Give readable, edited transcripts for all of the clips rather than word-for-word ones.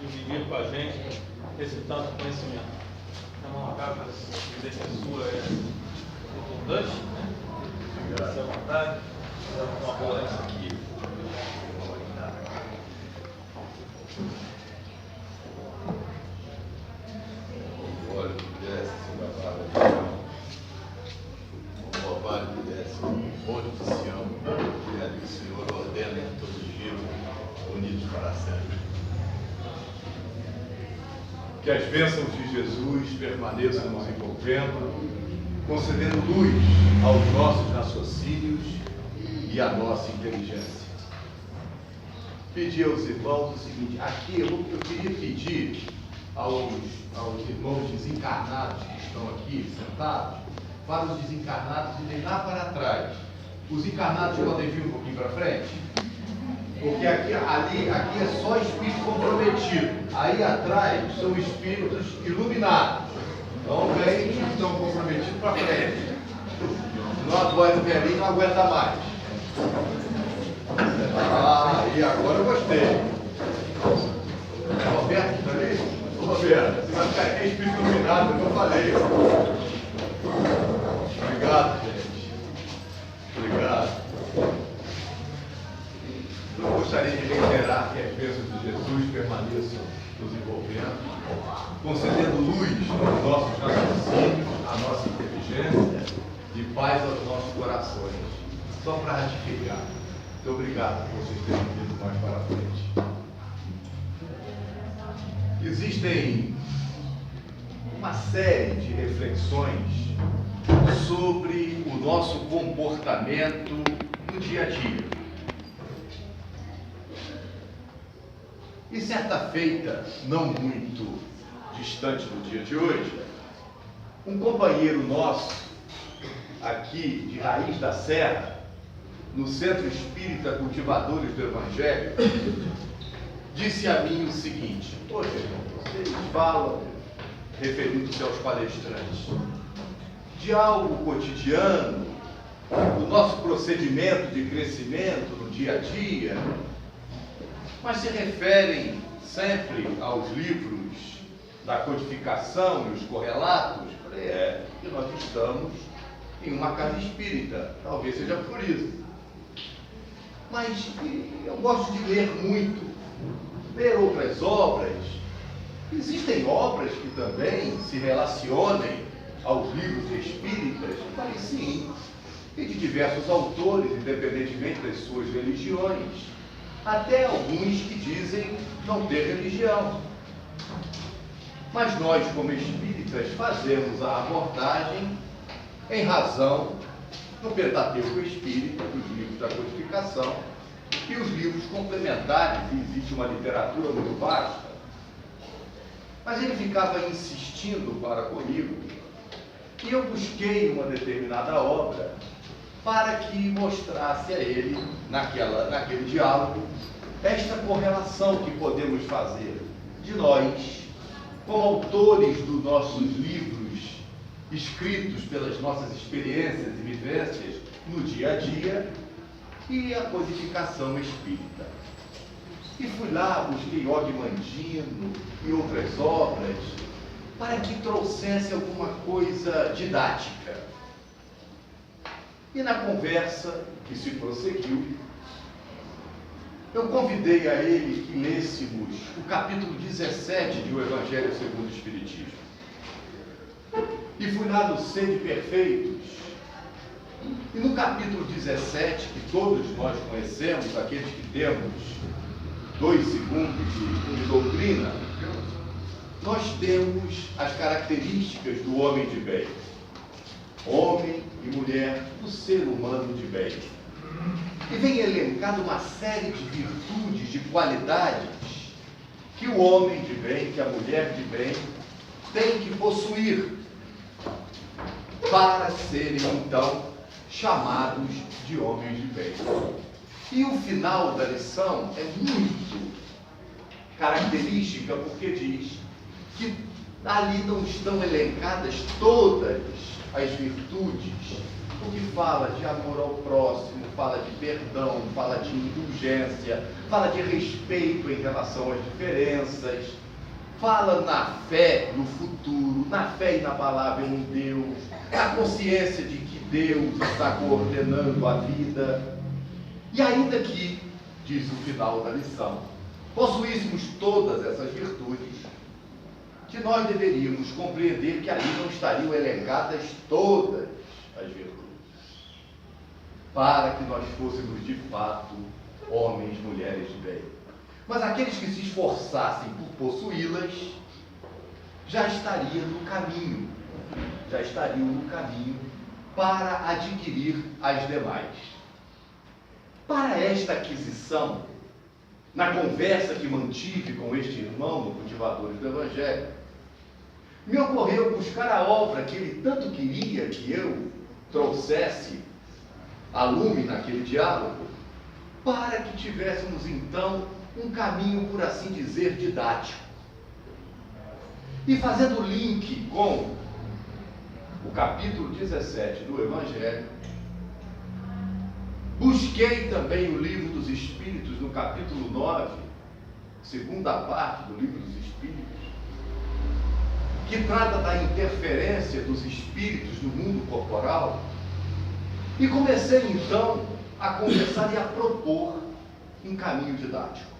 dividir com a gente esse tanto conhecimento. Então, uma carta que sua é abundante, né? Fique à vontade. Uma boa essa aqui. Glória que desce sobre a palavra de Deus. O orvalho que desce, o monte de Sião, que ali o Senhor ordena em todo giro, unidos para sempre. Que as bênçãos de Jesus permaneçam nos envolvendo, concedendo luz aos nossos raciocínios e à nossa inteligência. Pedir aos irmãos o seguinte: aqui eu queria pedir aos irmãos desencarnados que estão aqui sentados, para os desencarnados irem lá para trás. Os encarnados podem vir um pouquinho para frente, porque aqui é só espírito comprometido. Aí atrás são espíritos iluminados. Então vem os que estão comprometidos para frente. Não aguenta, o velhinho não aguenta mais. E agora eu gostei. Roberto, tá ali? Roberto, você vai ficar aqui espírito iluminado, como eu falei. Obrigado, gente. Obrigado. Eu gostaria de reiterar que as bênçãos de Jesus permaneçam nos envolvendo, concedendo luz aos nossos raciocínios, à nossa inteligência, e paz aos nossos corações. Só para ratificar. Muito obrigado por vocês terem vindo mais para frente. Existem uma série de reflexões sobre o nosso comportamento no dia a dia. E certa feita, não muito distante do dia de hoje, um companheiro nosso, aqui de Raiz da Serra, no Centro Espírita Cultivadores do Evangelho, disse a mim o seguinte: poxa, vocês falam, referindo-se aos palestrantes, de algo cotidiano, do nosso procedimento de crescimento no dia a dia, mas se referem sempre aos livros da codificação e os correlatos. Falei, que nós estamos em uma casa espírita, talvez seja por isso. Mas eu gosto de ler muito, ler outras obras. Existem obras que também se relacionem aos livros espíritas? Eu falei, sim, e de diversos autores, independentemente das suas religiões. Até alguns que dizem não ter religião. Mas nós, como espíritas, fazemos a abordagem em razão do Pentateuco Espírita, dos livros da codificação e os livros complementares, e existe uma literatura muito vasta. Mas ele ficava insistindo para comigo, e eu busquei uma determinada obra para que mostrasse a ele, naquele diálogo, esta correlação que podemos fazer de nós, como autores dos nossos livros, escritos pelas nossas experiências e vivências no dia a dia, e a codificação espírita. E fui lá, busquei Og Mandino e outras obras, para que trouxesse alguma coisa didática. E na conversa que se prosseguiu, eu convidei a ele que lêssemos o capítulo 17 de O Evangelho segundo o Espiritismo. E fui lá no Sede Perfeitos, e no capítulo 17, que todos nós conhecemos, aqueles que temos 2 segundos de doutrina, nós temos as características do homem de bem. Homem e mulher, do ser humano de bem. E vem elencado uma série de virtudes, de qualidades que o homem de bem, que a mulher de bem tem que possuir para serem, então, chamados de homens de bem. E o final da lição é muito característica, porque diz que ali não estão elencadas todas as virtudes, porque fala de amor ao próximo, fala de perdão, fala de indulgência, fala de respeito em relação às diferenças, fala na fé no futuro, na fé inabalável em Deus, na consciência de que Deus está coordenando a vida. E ainda que, diz o final da lição, possuíssemos todas essas virtudes, que nós deveríamos compreender que ali não estariam elencadas todas as virtudes, para que nós fôssemos de fato homens, mulheres de bem. Mas aqueles que se esforçassem por possuí-las, já estariam no caminho para adquirir as demais. Para esta aquisição, na conversa que mantive com este irmão no Cultivadores do Evangelho, me ocorreu buscar a obra que ele tanto queria que eu trouxesse a lume naquele diálogo, para que tivéssemos então um caminho, por assim dizer, didático. E fazendo link com o capítulo 17 do Evangelho, busquei também o Livro dos Espíritos, no capítulo 9, segunda parte do Livro dos Espíritos, que trata da interferência dos espíritos no mundo corporal, e comecei então a conversar e a propor um caminho didático,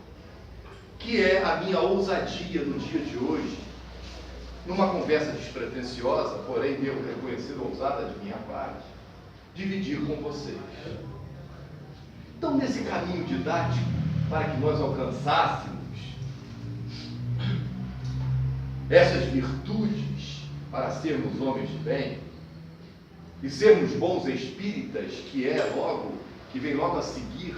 que é a minha ousadia no dia de hoje, numa conversa despretensiosa, porém devo reconhecer ousada de minha parte, dividir com vocês. Então, nesse caminho didático, para que nós alcançássemos essas virtudes para sermos homens de bem e sermos bons espíritas, que vem logo a seguir,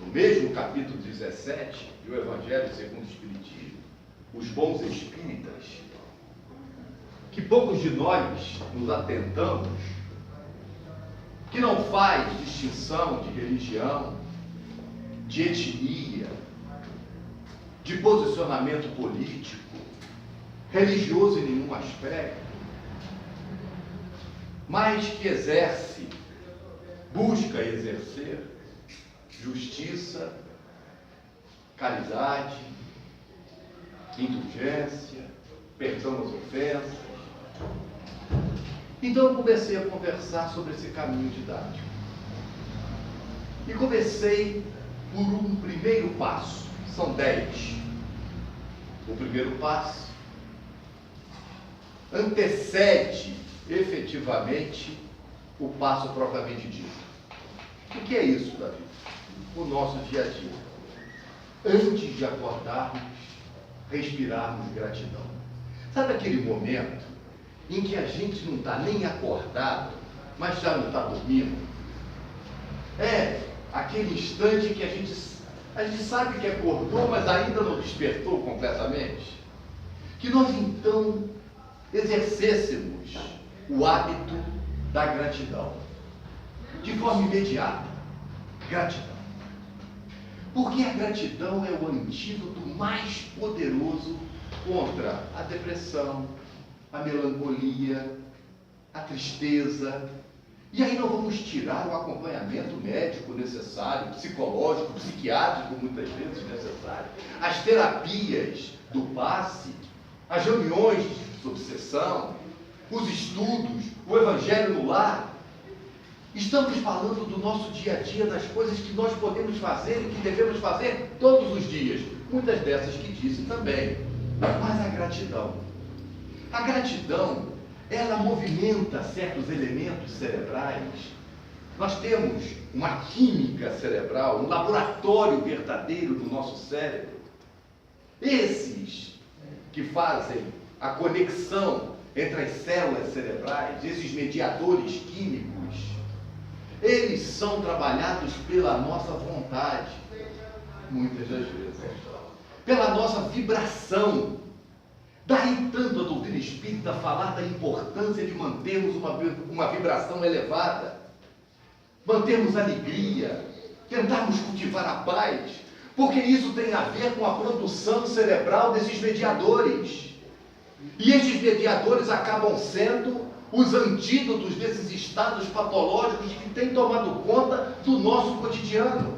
no mesmo capítulo 17 do Evangelho segundo o Espiritismo, os bons espíritas, que poucos de nós nos atentamos, que não faz distinção de religião, de etnia, de posicionamento político, religioso em nenhum aspecto, mas que busca exercer justiça, caridade, indulgência, perdão às ofensas. Então eu comecei a conversar sobre esse caminho didático. E comecei por um primeiro passo. São 10. O primeiro passo antecede efetivamente o passo propriamente dito. O que é isso, Davi? O nosso dia a dia. Antes de acordarmos, respirarmos gratidão. Sabe aquele momento em que a gente não está nem acordado, mas já não está dormindo? É aquele instante que a gente sabe que acordou, mas ainda não despertou completamente. Que nós então exercêssemos o hábito da gratidão, de forma imediata. Gratidão. Porque a gratidão é o antídoto mais poderoso contra a depressão, a melancolia, a tristeza. E aí nós vamos tirar o acompanhamento médico necessário, psicológico, psiquiátrico, muitas vezes necessário, as terapias do passe, as reuniões de obsessão, os estudos, o evangelho no lar. Estamos falando do nosso dia a dia, das coisas que nós podemos fazer e que devemos fazer todos os dias. Muitas dessas que disse também. Mas a gratidão, ela movimenta certos elementos cerebrais. Nós temos uma química cerebral, um laboratório verdadeiro do nosso cérebro. Esses que fazem a conexão entre as células cerebrais, esses mediadores químicos, eles são trabalhados pela nossa vontade, muitas das vezes, pela nossa vibração. Daí tanto a doutrina espírita falar da importância de mantermos uma vibração elevada, mantermos alegria, tentarmos cultivar a paz, porque isso tem a ver com a produção cerebral desses mediadores. E esses mediadores acabam sendo os antídotos desses estados patológicos que têm tomado conta do nosso cotidiano.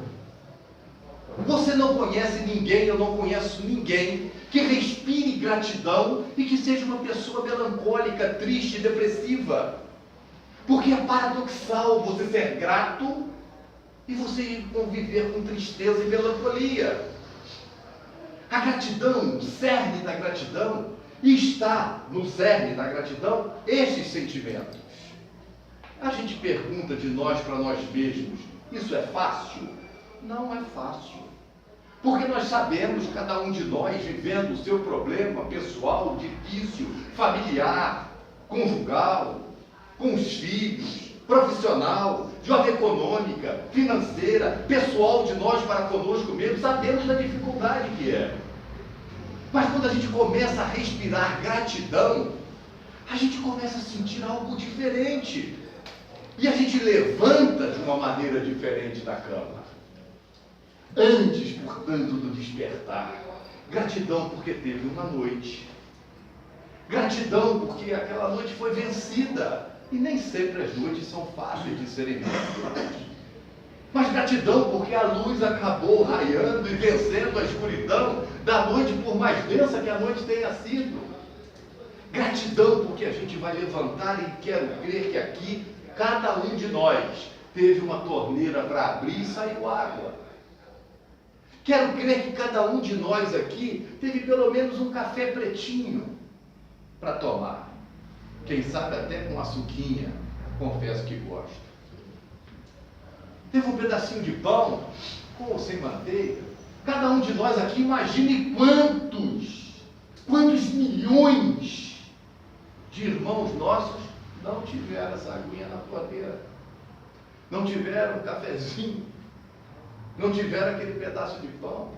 Você não conhece ninguém, eu não conheço ninguém que respire gratidão e que seja uma pessoa melancólica, triste, depressiva. Porque é paradoxal você ser grato e você conviver com tristeza e melancolia. A gratidão, o cerne da gratidão, está no cerne da gratidão estes sentimentos. A gente pergunta de nós para nós mesmos, isso é fácil? Não é fácil. Porque nós sabemos, cada um de nós, vivendo o seu problema pessoal, difícil, familiar, conjugal, com os filhos, profissional, de ordem econômica, financeira, pessoal de nós para conosco mesmo, sabemos da dificuldade que é. Mas quando a gente começa a respirar gratidão, a gente começa a sentir algo diferente. E a gente levanta de uma maneira diferente da cama. Antes, portanto, do despertar, gratidão porque teve uma noite. Gratidão porque aquela noite foi vencida. E nem sempre as noites são fáceis de serem vencidas. Mas gratidão porque a luz acabou raiando e vencendo a escuridão da noite, por mais densa que a noite tenha sido. Gratidão porque a gente vai levantar e quero crer que aqui, cada um de nós teve uma torneira para abrir e saiu água. Quero crer que cada um de nós aqui teve pelo menos um café pretinho para tomar. Quem sabe até com açuquinha, confesso que gosto. Teve um pedacinho de pão, com ou sem manteiga. Cada um de nós aqui, imagine quantos milhões de irmãos nossos não tiveram essa aguinha na torneira. Não tiveram um cafezinho. Não tiveram aquele pedaço de pão.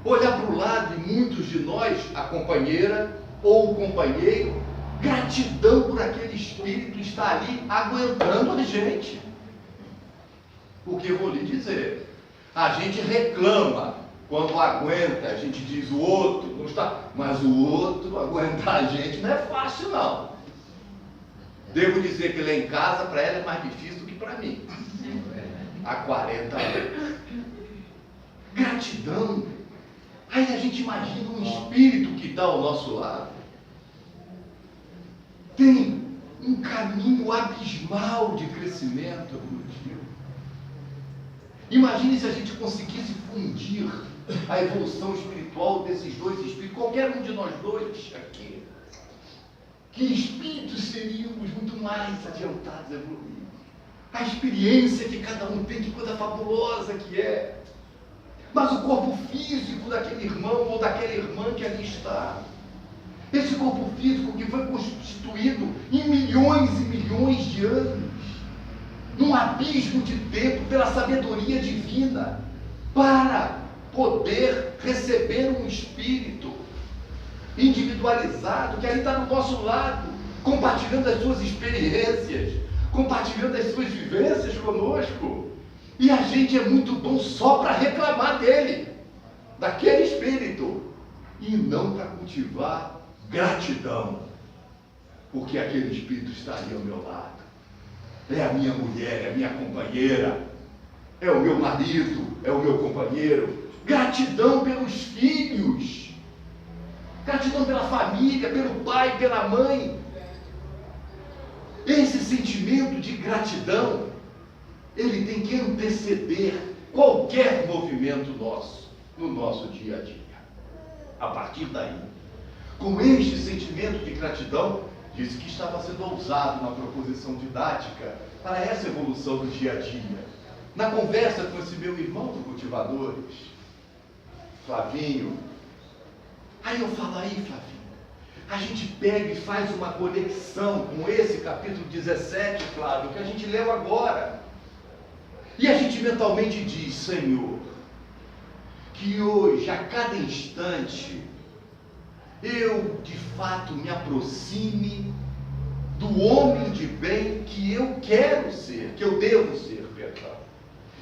Olhar para o lado e muitos de nós, a companheira ou o companheiro, gratidão por aquele espírito estar ali aguentando a gente. Porque eu vou lhe dizer, a gente reclama quando aguenta, a gente diz o outro não está, mas o outro aguentar a gente não é fácil não. Devo dizer que lá em casa para ela é mais difícil do que para mim. Há 40 anos. Gratidão. Aí a gente imagina um espírito que está ao nosso lado. Tem um caminho abismal de crescimento, Gil. Imagine se a gente conseguisse fundir a evolução espiritual desses dois espíritos, qualquer um de nós dois aqui. Que espíritos seríamos muito mais adiantados, evoluídos. A experiência que cada um tem, que coisa fabulosa que é. Mas o corpo físico daquele irmão ou daquela irmã que ali está, esse corpo físico que foi constituído em milhões e milhões de anos, num abismo de tempo, pela sabedoria divina, para poder receber um espírito individualizado, que ali está do nosso lado, compartilhando as suas experiências, compartilhando as suas vivências conosco. E a gente é muito bom só para reclamar dele, daquele espírito, e não para cultivar gratidão, porque aquele espírito está ali ao meu lado. É a minha mulher, é a minha companheira, é o meu marido, é o meu companheiro. Gratidão pelos filhos, gratidão pela família, pelo pai, pela mãe. Esse sentimento de gratidão, ele tem que anteceder qualquer movimento nosso, no nosso dia a dia. A partir daí, com este sentimento de gratidão, disse que estava sendo ousado uma proposição didática para essa evolução do dia a dia. Na conversa com esse meu irmão do Cultivadores, Flavinho, aí eu falo, aí Flavinho, a gente pega e faz uma conexão com esse capítulo 17, Flávio, que a gente leu agora. E a gente mentalmente diz, Senhor, que hoje, a cada instante, eu de fato me aproxime do homem de bem que eu quero ser, que eu devo ser, perdão.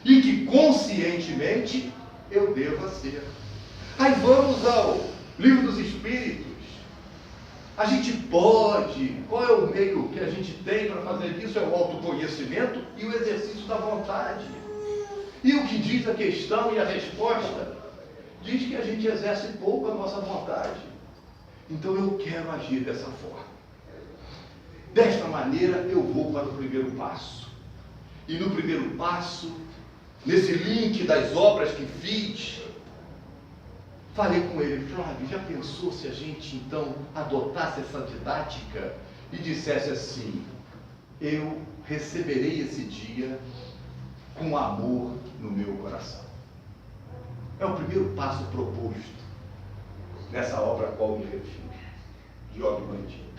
E que conscientemente eu deva ser. Aí vamos ao Livro dos Espíritos. A gente pode. Qual é o meio que a gente tem para fazer isso? É o autoconhecimento e o exercício da vontade. E o que diz a questão e a resposta? Diz que a gente exerce pouco a nossa vontade. Então eu quero agir dessa forma. Desta maneira eu vou para o primeiro passo. E no primeiro passo, nesse link das obras que fiz, falei com ele: Flávio, já pensou se a gente então adotasse essa didática e dissesse assim: eu receberei esse dia com amor no meu coração? É o primeiro passo proposto nessa obra a qual me refiro, de Og Mandino.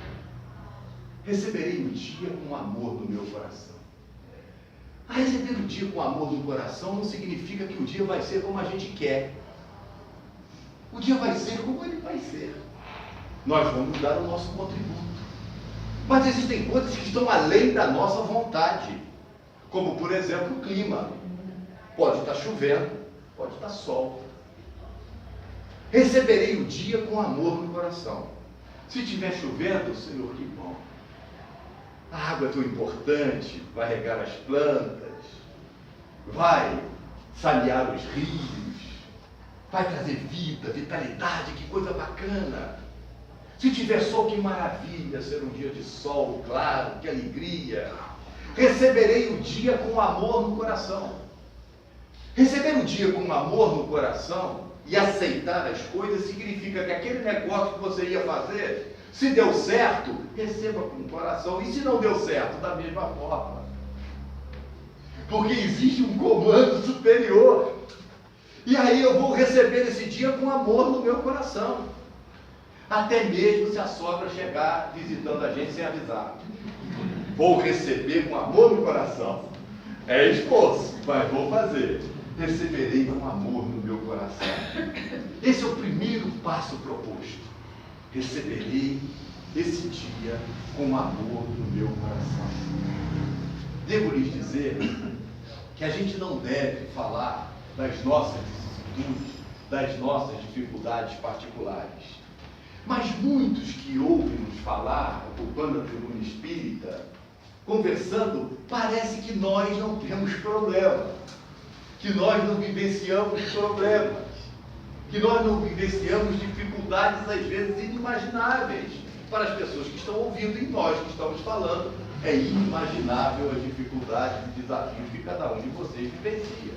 Receberei o dia com amor no meu coração. A receber o dia com amor no coração não significa que o dia vai ser como a gente quer. O dia vai ser como ele vai ser. Nós vamos dar o nosso contributo. Mas existem coisas que estão além da nossa vontade. Como, por exemplo, o clima. Pode estar chovendo, pode estar sol. Receberei o dia com amor no coração. Se estiver chovendo, Senhor, que bom. A água é tão importante, vai regar as plantas, vai sanear os rios, vai trazer vida, vitalidade, que coisa bacana. Se tiver sol, que maravilha, ser um dia de sol claro, que alegria. Receberei o dia com amor no coração. Receber o dia com amor no coração e aceitar as coisas significa que aquele negócio que você ia fazer, se deu certo, receba com o coração. E se não deu certo, da mesma forma. Porque existe um comando superior. E aí eu vou receber esse dia com amor no meu coração. Até mesmo se a sogra chegar visitando a gente sem avisar. Vou receber com amor no coração. É esforço, mas vou fazer. Receberei com amor no meu coração. Esse é o primeiro passo proposto. Receberei esse dia com amor no meu coração. Devo lhes dizer que a gente não deve falar das nossas vicissitudes, das nossas dificuldades particulares. Mas muitos que ouvem-nos falar, ocupando a tribuna espírita, conversando, parece que nós não temos problema, que nós não vivenciamos problemas, que nós não vivenciamos dificuldades, às vezes, inimagináveis. Para as pessoas que estão ouvindo e nós que estamos falando, é inimaginável as dificuldades e desafios que cada um de vocês vivencia.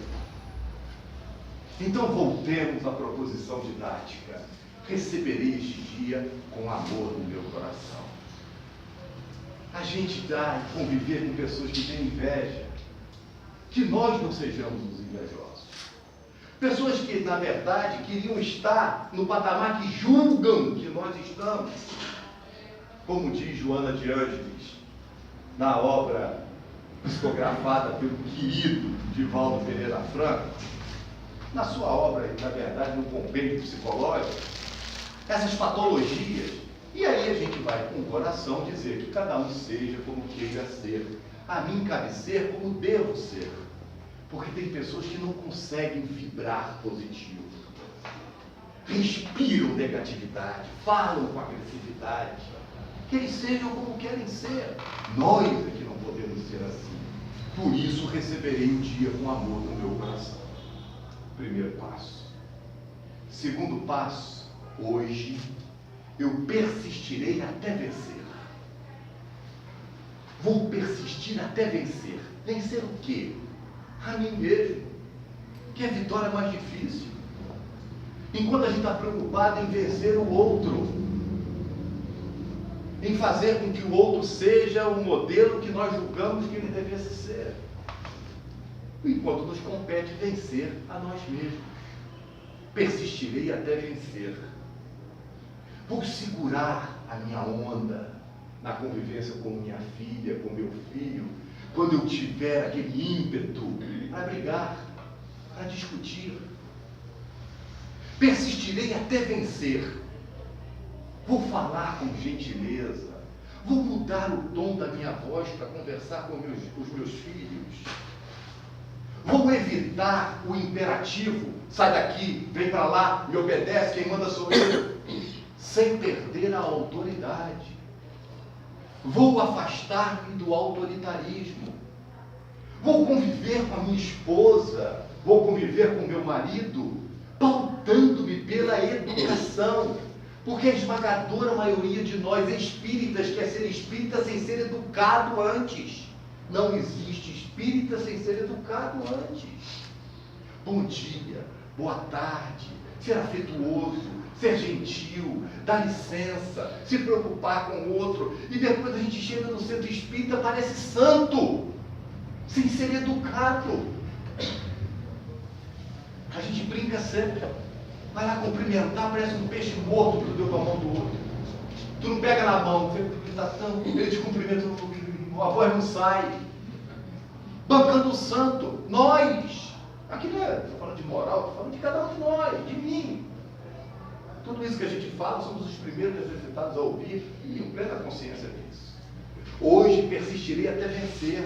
Então, voltemos à proposição didática. Receberei este dia com amor no meu coração. A gente dá e conviver com pessoas que têm inveja, que nós não sejamos os invejosos. Pessoas que, na verdade, queriam estar no patamar que julgam que nós estamos. Como diz Joana de Ângeles, na obra psicografada pelo querido Divaldo Pereira Franco, na sua obra, na verdade, no compêndio psicológico, essas patologias, e aí a gente vai com o coração dizer que cada um seja como queira ser. A mim cabe ser como devo ser. Porque tem pessoas que não conseguem vibrar positivo. Respiram negatividade, falam com agressividade. Que eles sejam como querem ser. Nós é que não podemos ser assim. Por isso receberei o dia com amor no meu coração. Primeiro passo. Segundo passo, hoje eu persistirei até vencer. Vou persistir até vencer. Vencer o quê? A mim mesmo. Que é a vitória mais difícil. Enquanto a gente está preocupado em vencer o outro, em fazer com que o outro seja o modelo que nós julgamos que ele devesse ser. Enquanto nos compete vencer a nós mesmos. Persistirei até vencer. Vou segurar a minha onda na convivência com minha filha, com meu filho, quando eu tiver aquele ímpeto para brigar, para discutir. Persistirei até vencer. Vou falar com gentileza. Vou mudar o tom da minha voz para conversar com os meus filhos. Vou evitar o imperativo. Sai daqui, vem para lá, me obedece, quem manda sou eu. sem perder a autoridade. Vou afastar-me do autoritarismo. Vou conviver com a minha esposa, vou conviver com meu marido, pautando-me pela educação. Porque a esmagadora maioria de nós espíritas quer ser espírita sem ser educado antes. Não existe espírita sem ser educado antes. Bom dia, boa tarde, ser afetuoso, ser gentil, dar licença, se preocupar com o outro. E depois a gente chega no centro espírita, parece santo, sem ser educado. A gente brinca sempre. Vai lá cumprimentar, parece um peixe morto que tu deu com a mão do outro. Tu não pega na mão, ele te cumprimenta, a voz não sai. Bancando o santo, nós. Aqui não é, estou falando de moral, estou falando de cada um de nós, de mim. Tudo isso que a gente fala, somos os primeiros necessitados a ouvir e em plena consciência disso. Hoje persistirei até vencer.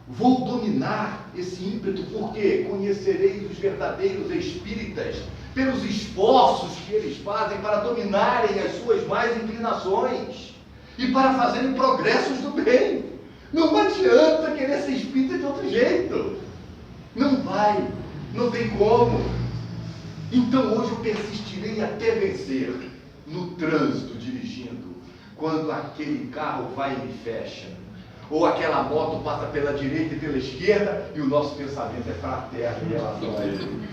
Vou dominar esse ímpeto, porque conhecereis os verdadeiros espíritas pelos esforços que eles fazem para dominarem as suas más inclinações e para fazerem progressos do bem. Não adianta querer ser espírita de outro jeito. Não vai, não tem como. Então hoje eu persistirei até vencer no trânsito dirigindo, quando aquele carro vai e me fecha. Ou aquela moto passa pela direita e pela esquerda e o nosso pensamento é fraterno em relação a ele.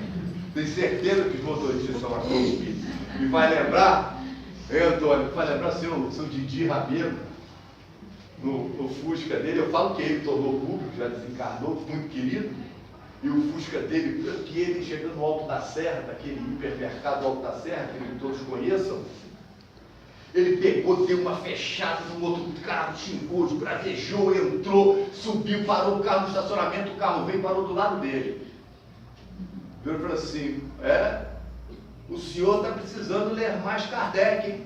Tenho certeza que os motoristas são aqui. Me vai lembrar, Antônio, vai lembrar seu Didi Rabelo, no Fusca dele. Eu falo que ele tornou público, já desencarnou, muito querido. E o Fusca dele, que ele chegando no Alto da Serra, daquele hipermercado Alto da Serra, que todos conheçam, ele pegou, deu uma fechada no outro carro, xingou, esbravejou, entrou, subiu, parou o carro no estacionamento, o carro veio e parou do lado dele. Ele falou assim, o senhor está precisando ler mais Kardec, hein?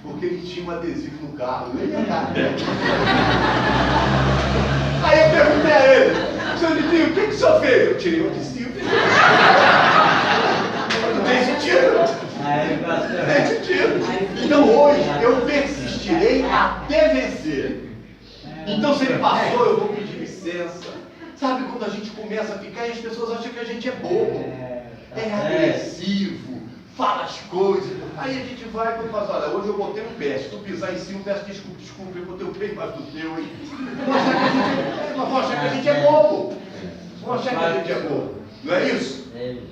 Porque ele tinha um adesivo no carro, ele é Kardec. Aí eu perguntei a ele, senhor Didinho, o que o senhor fez? Eu tirei o adesivo. Não tem sentido. Então hoje eu persistirei até vencer. Então se ele passou, eu vou pedir licença. Sabe quando a gente começa a ficar e as pessoas acham que a gente é bobo, é agressivo, fala as coisas. Aí a gente vai e fala, olha, hoje eu botei um pé, se tu pisar em cima, eu peço desculpa, eu botei o pé embaixo do teu, hein? Vão achar que a gente é bobo. Vão achar que a gente é bobo. Não é isso?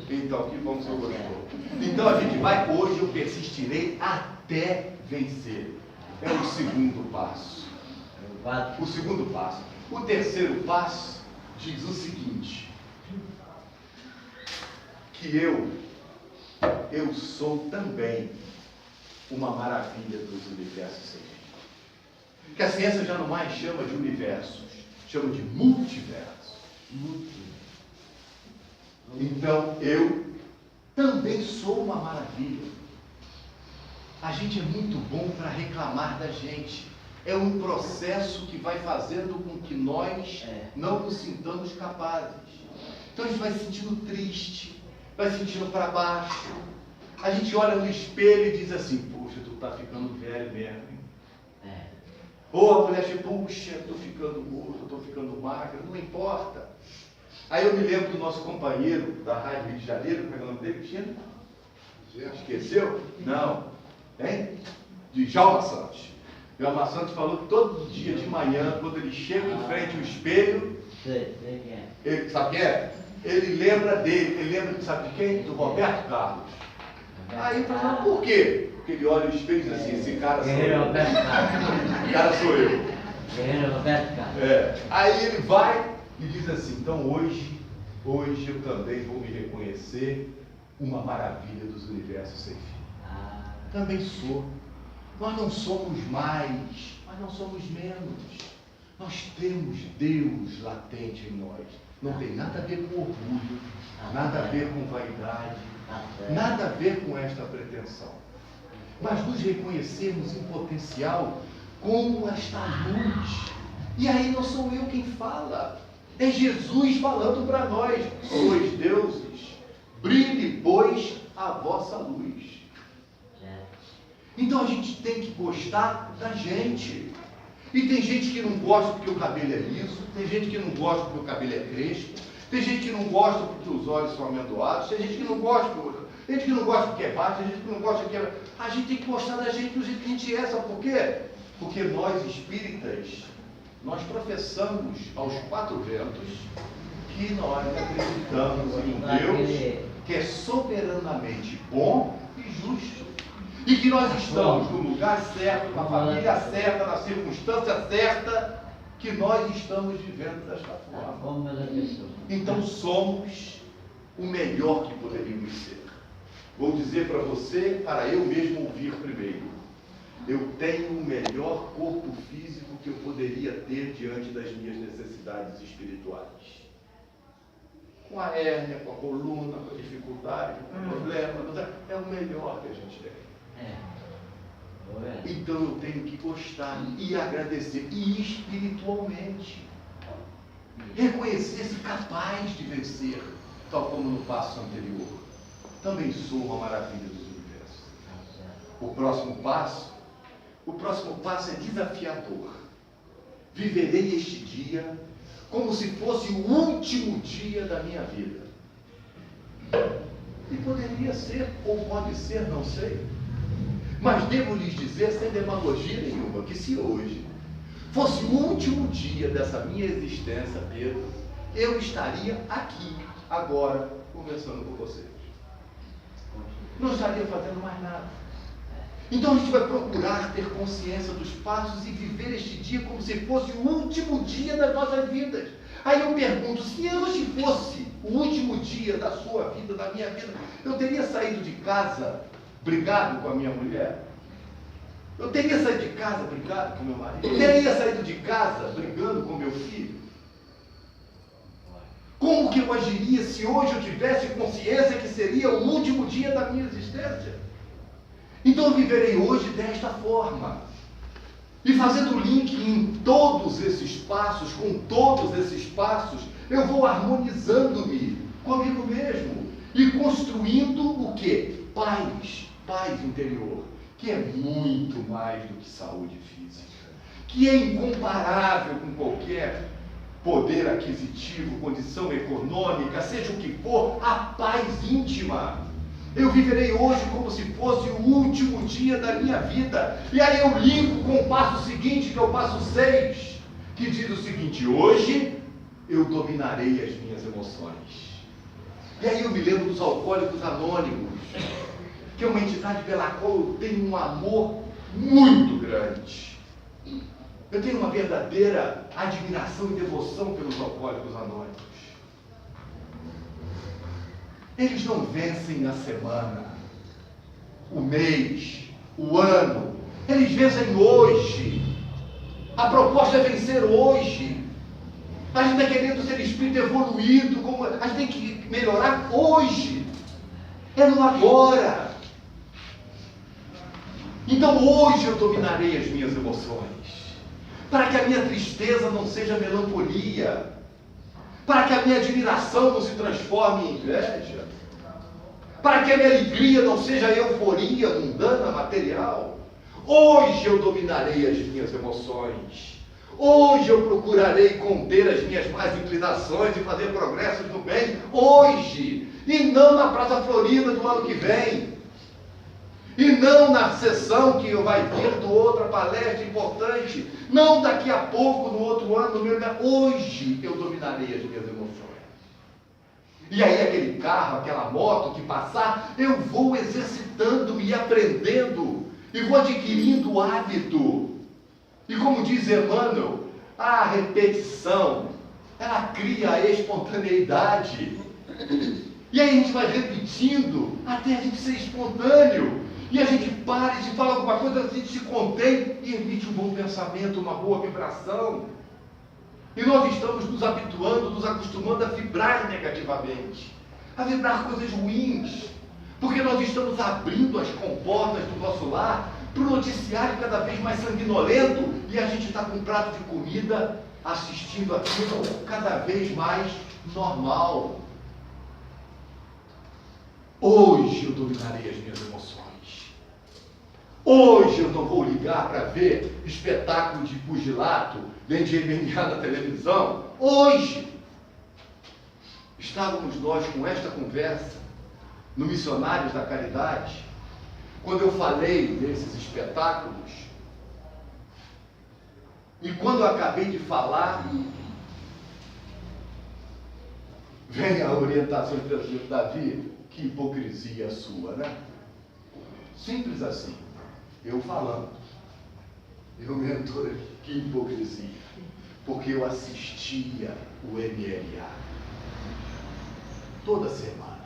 Então, que bom que você gostou. Então a gente vai, hoje eu persistirei até vencer. É o segundo passo. O segundo passo. O terceiro passo diz o seguinte, que eu sou também uma maravilha dos universos sem fim. Que a ciência já não mais chama de universos, chama de multiversos. Então eu também sou uma maravilha. A gente é muito bom para reclamar da gente. É um processo que vai fazendo com que nós não nos sintamos capazes. Então a gente vai se sentindo triste, vai se sentindo para baixo. A gente olha no espelho e diz assim, puxa, tu tá ficando velho mesmo. Ou a mulher diz, puxa, tô ficando gordo, tô ficando magra, não importa. Aí eu me lembro do nosso companheiro da Rádio Rio de Janeiro, como é o nome dele, Tino? Esqueceu? Não. Hein? De Djalma Santos. Djalma Santos falou que todo dia de manhã, quando ele chega em frente ao espelho, ele, sabe quem é? Ele lembra dele, ele lembra, sabe de quem? Do Roberto Carlos. Aí ele fala, por quê? Porque ele olha o espelho e diz assim, esse cara sou eu. Esse cara sou eu. Aí ele vai e diz assim, então hoje eu também vou me reconhecer uma maravilha dos universos sem fim. Também sou. Nós não somos mais, mas não somos menos. Nós temos Deus latente em nós. Não tem nada a ver com orgulho, nada a ver com vaidade, nada a ver com esta pretensão. Mas nos reconhecemos em potencial como esta luz. E aí não sou eu quem fala. É Jesus falando para nós. Sois deuses, brilhe, pois, a vossa luz. Então a gente tem que gostar da gente. E tem gente que não gosta porque o cabelo é liso, tem gente que não gosta porque o cabelo é crespo, tem gente que não gosta porque os olhos são amendoados, tem gente que não gosta porque é baixo, tem gente que não gosta porque é... A gente tem que gostar da gente do jeito que a gente é, sabe por quê? Porque nós espíritas, nós professamos aos quatro ventos que nós acreditamos em um Deus que é soberanamente bom e justo. E que nós estamos no lugar certo, na família certa, na circunstância certa, que nós estamos vivendo desta forma. Então somos o melhor que poderíamos ser. Vou dizer para você, para eu mesmo ouvir primeiro. Eu tenho o melhor corpo físico que eu poderia ter diante das minhas necessidades espirituais. Com a hérnia, com a coluna, com a dificuldade, com o problema, é o melhor que a gente tem. Então eu tenho que gostar e agradecer, e espiritualmente reconhecer-se capaz de vencer, tal como no passo anterior. Também sou uma maravilha dos universos. O próximo passo é desafiador. Viverei este dia como se fosse o último dia da minha vida. E poderia ser, ou pode ser, não sei. Mas devo lhes dizer, sem demagogia nenhuma, que se hoje fosse o último dia dessa minha existência, Pedro, eu estaria aqui, agora, conversando com vocês. Não estaria fazendo mais nada. Então a gente vai procurar ter consciência dos passos e viver este dia como se fosse o último dia das nossas vidas. Aí eu pergunto, se hoje fosse o último dia da sua vida, da minha vida, eu teria saído de casa brigado com a minha mulher? Eu teria saído de casa brigado com meu marido? Eu teria saído de casa brigando com meu filho? Como que eu agiria se hoje eu tivesse consciência que seria o último dia da minha existência? Então eu viverei hoje desta forma. E fazendo link em todos esses passos, com todos esses passos, eu vou harmonizando-me comigo mesmo e construindo o quê? Paz interior, que é muito mais do que saúde física, que é incomparável com qualquer poder aquisitivo, condição econômica, seja o que for, a paz íntima. Eu viverei hoje como se fosse o último dia da minha vida. E aí eu linko com o passo seguinte, que é o passo 6, que diz o seguinte: hoje eu dominarei as minhas emoções. E aí eu me lembro dos Alcoólicos Anônimos, que é uma entidade pela qual eu tenho um amor muito grande. Eu tenho uma verdadeira admiração e devoção pelos Alcoólicos Anônimos. Eles não vencem a semana, o mês, o ano. Eles vencem hoje. A proposta é vencer hoje. A gente está querendo ser espírito evoluído. A gente tem que melhorar hoje. É no agora. Então hoje eu dominarei as minhas emoções. Para que a minha tristeza não seja melancolia. Para que a minha admiração não se transforme em inveja. Para que a minha alegria não seja euforia mundana, material. Hoje eu dominarei as minhas emoções. Hoje eu procurarei conter as minhas más inclinações e fazer progressos no bem. Hoje. E não na Praça Florida do ano que vem. E não na sessão que vai vir do outra palestra importante. Não daqui a pouco, no outro ano, no meu lugar. Hoje eu dominarei as minhas emoções. E aí aquele carro, aquela moto que passar, eu vou exercitando-me e aprendendo. E vou adquirindo o hábito. E como diz Emmanuel, a repetição, ela cria a espontaneidade. E aí a gente vai repetindo até a gente ser espontâneo. E a gente para e se fala alguma coisa, a gente se contém e emite um bom pensamento, uma boa vibração. E nós estamos nos habituando, nos acostumando a vibrar negativamente, a vibrar coisas ruins, porque nós estamos abrindo as comportas do nosso lar para o noticiário cada vez mais sanguinolento e a gente está com um prato de comida assistindo aquilo cada vez mais normal. Hoje eu dominarei as minhas emoções. Hoje eu não vou ligar para ver espetáculo de pugilato, nem de MMA na televisão. Hoje estávamos nós com esta conversa no Missionários da Caridade, quando eu falei desses espetáculos, e quando eu acabei de falar, vem a orientação de Deus, Davi, que hipocrisia a sua, né? Simples assim. Eu falando. Eu, mentor, que hipocrisia. Porque eu assistia o MMA. Toda semana.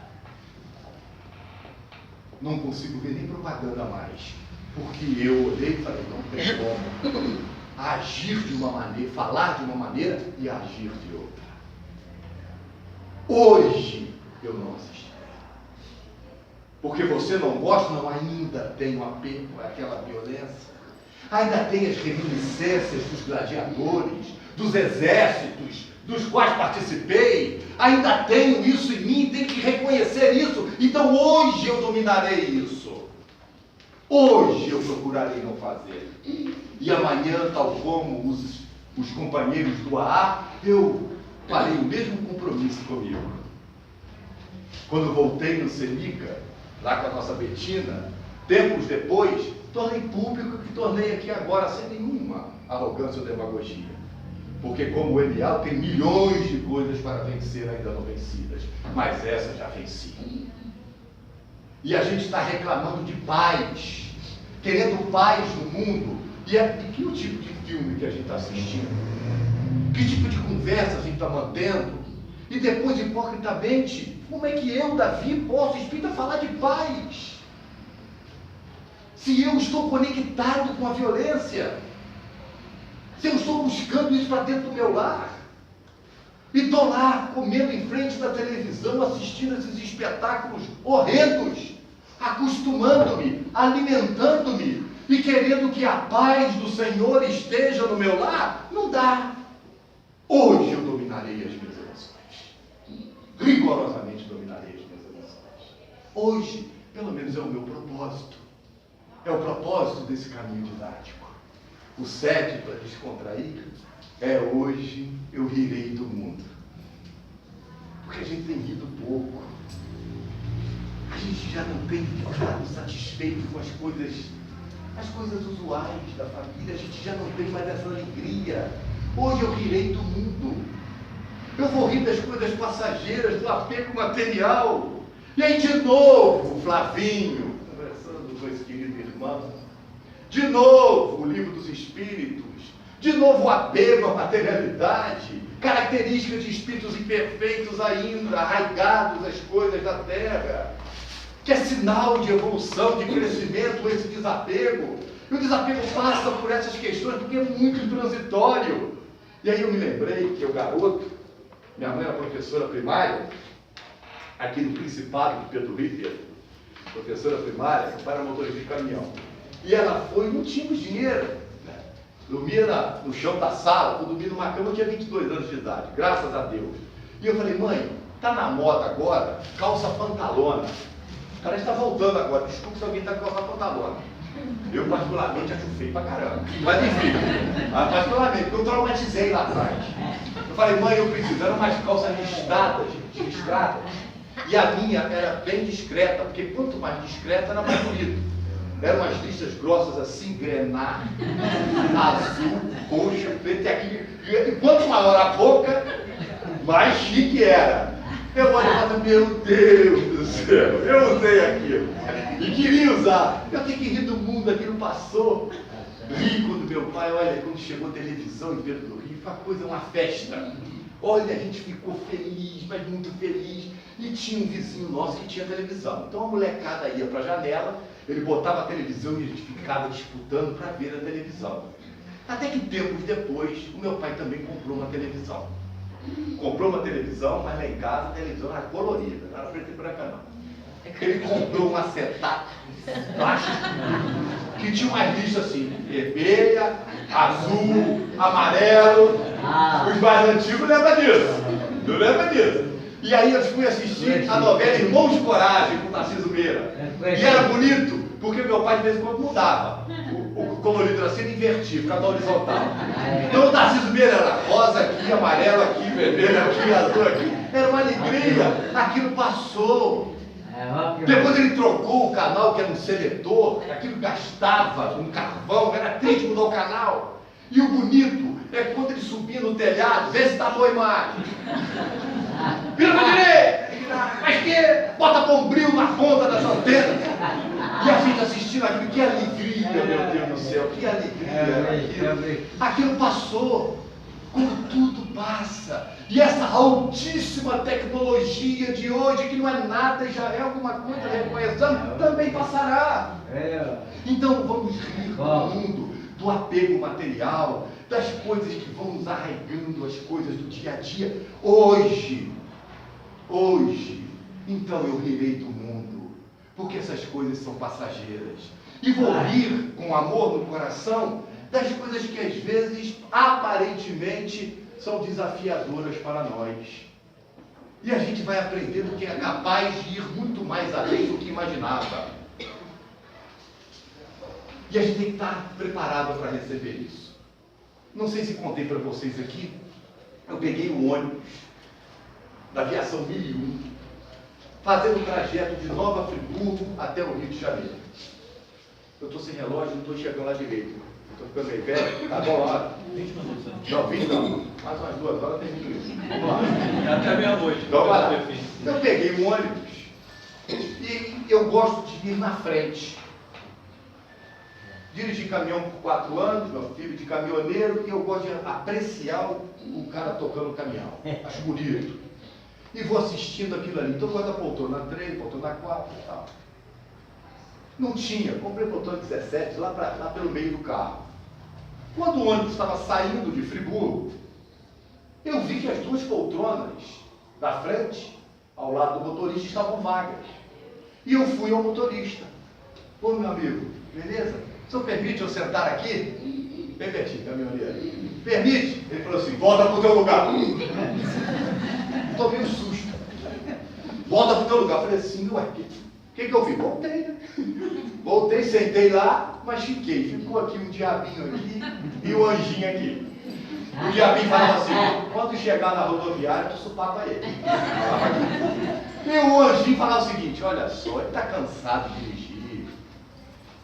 Não consigo ver nem propaganda mais. Porque eu olhei e falei, não tem como agir de uma maneira, falar de uma maneira e agir de outra. Hoje eu não assisti. Porque você não gosta, não, ainda tem um apego àquela violência. Ainda tem as reminiscências dos gladiadores, dos exércitos, dos quais participei. Ainda tenho isso em mim, tenho que reconhecer isso. Então hoje eu dominarei isso. Hoje eu procurarei não fazer. E amanhã, tal como os companheiros do AA, eu farei o mesmo compromisso comigo. Quando voltei no Senica, lá com a nossa Betina, tempos depois, tornei público o que tornei aqui agora, sem nenhuma arrogância ou demagogia. Porque como o Elial tem milhões de coisas para vencer ainda não vencidas, mas essa já venci. E a gente está reclamando de paz, querendo paz no mundo. E que o tipo de filme que a gente está assistindo? Que tipo de conversa a gente está mantendo? E depois, hipocritamente, como é que eu, Davi, posso, espírita, falar de paz? Se eu estou conectado com a violência, se eu estou buscando isso para dentro do meu lar, e estou lá comendo em frente da televisão, assistindo esses espetáculos horrendos, acostumando-me, alimentando-me, e querendo que a paz do Senhor esteja no meu lar, não dá. Hoje eu dominarei as minhas emoções. Rigorosamente dominarei as minhas emoções. Hoje, pelo menos é o meu propósito. É o propósito desse caminho didático. O 7 para descontrair é hoje eu rirei do mundo. Porque a gente tem rido pouco. A gente já não tem ficado satisfeito com as coisas usuais da família. A gente já não tem mais essa alegria. Hoje eu rirei do mundo. Eu vou rir das coisas passageiras, do apego material. E aí de novo, Flavinho, conversando com esse querido irmão, de novo o livro dos espíritos, de novo o apego à materialidade, características de espíritos imperfeitos ainda, arraigados às coisas da terra, que é sinal de evolução, de crescimento, esse desapego. E o desapego passa por essas questões porque é muito transitório. E aí eu me lembrei que eu, garoto, minha mãe era professora primária, aqui no Principado de Pedro Ripper, professora primária, meu pai era motorista de caminhão. E ela foi, não tínhamos dinheiro, né? Dormia no chão da sala, eu dormia numa cama, eu tinha 22 anos de idade, graças a Deus. E eu falei, mãe, tá na moda agora, calça pantalona. O cara está voltando agora, desculpa se alguém está com calça pantalona. Eu particularmente acho feio pra caramba. Mas enfim, particularmente, porque eu traumatizei lá atrás. Eu falei, mãe, eu preciso, eram umas calças listradas. E a minha era bem discreta, porque quanto mais discreta era mais bonito. Eram umas listas grossas assim, grená, azul, roxo, preto, e quanto maior a boca, mais chique era. Eu olhei e falei, meu Deus do céu, eu usei aquilo. E queria usar. Eu tenho que rir do mundo, aquilo passou. Ri quando meu pai, olha, quando chegou a televisão em Pedro do Rio, foi uma coisa, uma festa. Olha, a gente ficou feliz, mas muito feliz. E tinha um vizinho nosso que tinha televisão. Então a molecada ia para a janela, ele botava a televisão e a gente ficava disputando para ver a televisão. Até que tempos depois, o meu pai também comprou uma televisão. Comprou uma televisão, mas lá em casa a televisão era colorida, não era preta e branca não. Ele comprou um acetato plástico que tinha umas listas assim, vermelha, azul, amarelo. Os mais antigos lembram disso. Não lembra disso? E aí eu fui assistir a novela Irmãos de Coragem, com Narciso Meira. E era bonito, porque meu pai de vez em quando mudava. O colorido era sendo invertido, ficava horizontal. Então o Narciso Meira era rosa aqui, amarelo aqui, vermelho aqui, azul aqui. Era uma alegria. Aquilo passou. Depois ele trocou o canal, que era um seletor. Aquilo gastava um carvão, era triste mudar o canal. E o bonito é que quando ele subia no telhado, vê se tá boa a imagem. Vira pra direita! Mas que? Bota bombril na ponta das antenas. E a gente assistindo aquilo, que alegria, meu Deus do céu, que alegria. Aquilo passou, como tudo passa. E essa altíssima tecnologia de hoje, que não é nada e já é alguma coisa reconhecendo, também passará. Então vamos rir do mundo, do apego material, das coisas que vão nos arraigando, as coisas do dia a dia. Hoje, então eu rirei do mundo, porque essas coisas são passageiras. E vou rir com amor no coração das coisas que às vezes, aparentemente, são desafiadoras para nós. E a gente vai aprendendo que é capaz de ir muito mais além do que imaginava. E a gente tem que estar preparado para receber isso. Não sei se contei para vocês aqui, eu peguei o ônibus da aviação 1001, fazendo o trajeto de Nova Friburgo até o Rio de Janeiro. Eu estou sem relógio, não estou chegando lá direito. Estou ficando meio velho, tá bom lá. 20 minutos. Não, 20 não. Mais umas 2 horas termino isso. Vamos lá. É até meia-noite. Então vai lá. Eu peguei o ônibus e eu gosto de ir na frente. Dirigi caminhão por 4 anos, meu filho de caminhoneiro, e eu gosto de apreciar o cara tocando o caminhão. Acho bonito. E vou assistindo aquilo ali. Então eu gosto da poltrona 3, poltrona 4 e tal. Não tinha, comprei poltrona 17 lá pelo meio do carro. Quando o ônibus estava saindo de Friburgo, eu vi que as 2 poltronas da frente, ao lado do motorista, estavam vagas. E eu fui ao motorista. Ô meu amigo, beleza? O senhor permite eu sentar aqui? Betinho, caminhoneiro. Permite? Ele falou assim, volta para o teu lugar. Tomei um susto. Volta para o teu lugar. Falei assim, ué, o que eu fiz? Voltei, né? Voltei, sentei lá, mas fiquei. Ficou aqui um diabinho aqui e um anjinho aqui. O diabinho falava assim, quando chegar na rodoviária, tu supava ele. E o anjinho falava o seguinte, olha só, ele está cansado de dirigir.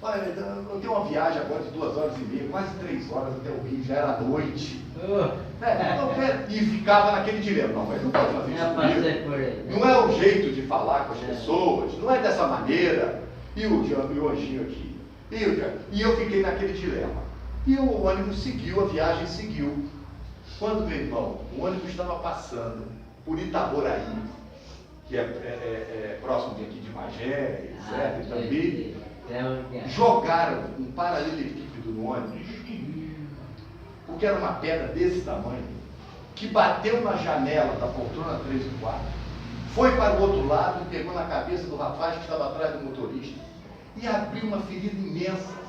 Olha, eu tenho uma viagem agora de 2 horas e meia, quase 3 horas até o Rio, já era noite. E ficava naquele dilema, não, mas não pode fazer isso comigo. Não é o jeito de falar com as pessoas, não é dessa maneira. E o anjinho aqui. E eu fiquei naquele dilema. E o ônibus seguiu, a viagem seguiu. Quando, meu irmão, o ônibus estava passando por Itaboraí, que é próximo aqui de Magé, etc. E também jogaram um paralelepípedo no ônibus, porque era uma pedra desse tamanho, que bateu na janela da poltrona 3 e 4, foi para o outro lado e pegou na cabeça do rapaz que estava atrás do motorista e abriu uma ferida imensa.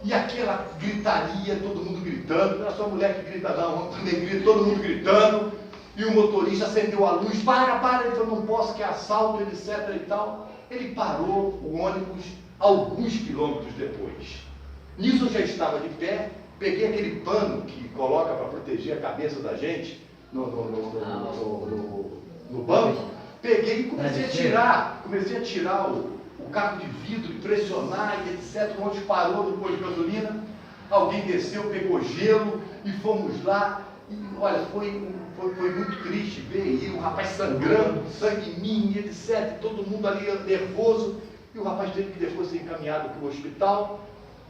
E aquela gritaria, todo mundo gritando, não é só mulher que grita não, também grita, todo mundo gritando, e o motorista acendeu a luz, para, ele falou, não posso, que é assalto, etc e tal. Ele parou o ônibus alguns quilômetros depois. Nisso eu já estava de pé, peguei aquele pano que coloca para proteger a cabeça da gente no banco, peguei e comecei a tirar o caco de vidro e pressionar e etc. O ônibus parou no posto de gasolina, alguém desceu, pegou gelo e fomos lá. E, olha, foi muito triste ver aí o rapaz sangrando, sangue em mim, etc. Todo mundo ali nervoso. E o rapaz teve que depois ser encaminhado para o hospital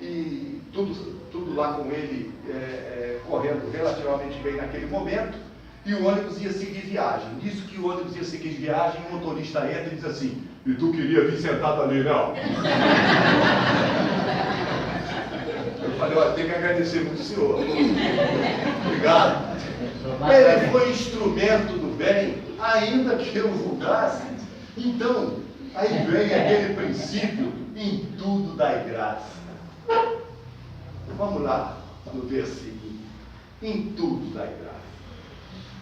e tudo lá com ele correndo relativamente bem naquele momento. E o ônibus ia seguir viagem. Nisso que o ônibus ia seguir viagem, o motorista entra e diz assim, e tu queria vir sentado ali, não? Eu falei, olha, tem que agradecer muito o senhor. Obrigado. Ele foi instrumento do bem, ainda que eu julgasse. Então, aí vem aquele princípio, em tudo dai graça. Vamos lá, no versículo. Em tudo dai graça.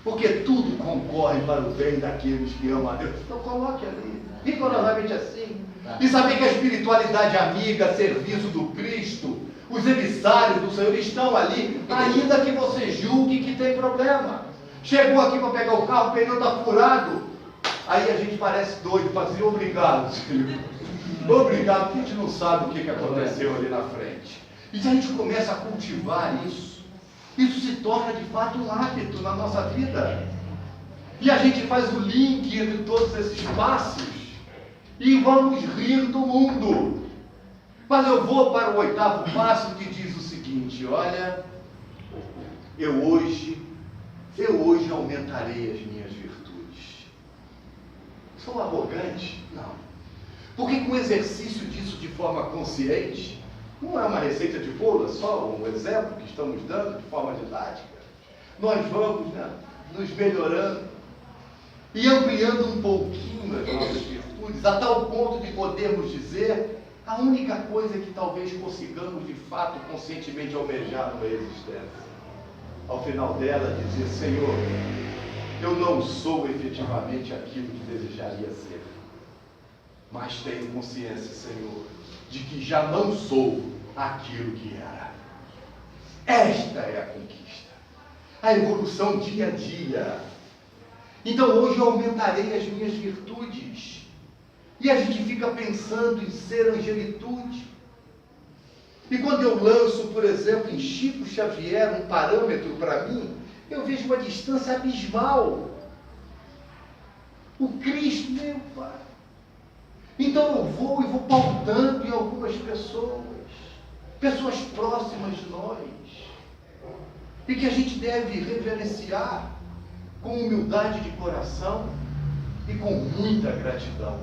Porque tudo concorre para o bem daqueles que amam a Deus. Então coloque ali, rigorosamente assim. E saber que a espiritualidade amiga, a serviço do Cristo, os emissários do Senhor estão ali, ainda que você julgue que tem problema. Chegou aqui para pegar o carro, o pneu está furado. Aí a gente parece doido para dizer obrigado, Senhor. Obrigado, porque a gente não sabe o que aconteceu ali na frente. E se a gente começa a cultivar isso se torna de fato um hábito na nossa vida. E a gente faz o link entre todos esses passos e vamos rir do mundo. Mas eu vou para o 8º passo, que diz o seguinte: olha, eu hoje aumentarei as minhas virtudes. Sou arrogante? Não. Porque com o exercício disso de forma consciente, não é uma receita de bolo, é só um exemplo que estamos dando de forma didática. Nós vamos nos melhorando e ampliando um pouquinho as nossas virtudes, a tal ponto de podermos dizer a única coisa que talvez consigamos de fato conscientemente almejar numa existência. Ao final dela, dizer: Senhor, eu não sou efetivamente aquilo que desejaria ser, mas tenho consciência, Senhor, de que já não sou aquilo que era. Esta é a conquista, a evolução dia a dia. Então hoje eu aumentarei as minhas virtudes. E a gente fica pensando em ser angelitude. E quando eu lanço, por exemplo, em Chico Xavier um parâmetro para mim, eu vejo uma distância abismal. O Cristo, meu Pai. Então eu vou pautando em algumas pessoas próximas de nós, e que a gente deve reverenciar com humildade de coração e com muita gratidão.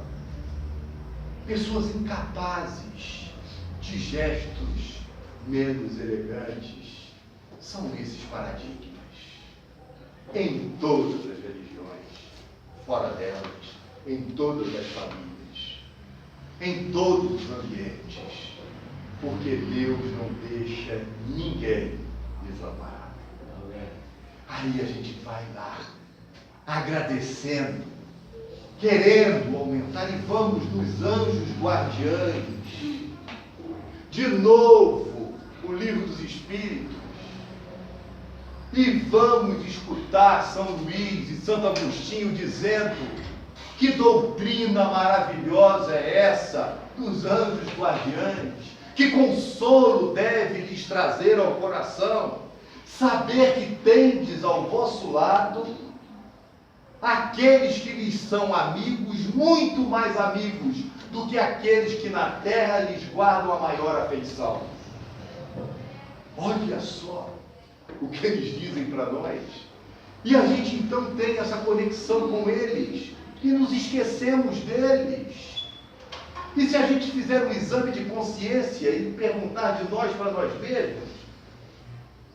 Pessoas incapazes de gestos menos elegantes. São esses paradigmas em todas as religiões, fora delas, em todas as famílias, em todos os ambientes, porque Deus não deixa ninguém desamparado. Aí a gente vai lá, agradecendo, querendo aumentar, e vamos nos anjos guardiães. De novo, o livro dos Espíritos. E vamos escutar São Luís e Santo Agostinho dizendo: que doutrina maravilhosa é essa dos anjos guardiães, que consolo deve lhes trazer ao coração, saber que tendes ao vosso lado aqueles que lhes são amigos, muito mais amigos do que aqueles que na terra lhes guardam a maior afeição. Olha só o que eles dizem para nós. E a gente então tem essa conexão com eles e nos esquecemos deles. E se a gente fizer um exame de consciência e perguntar de nós para nós mesmos,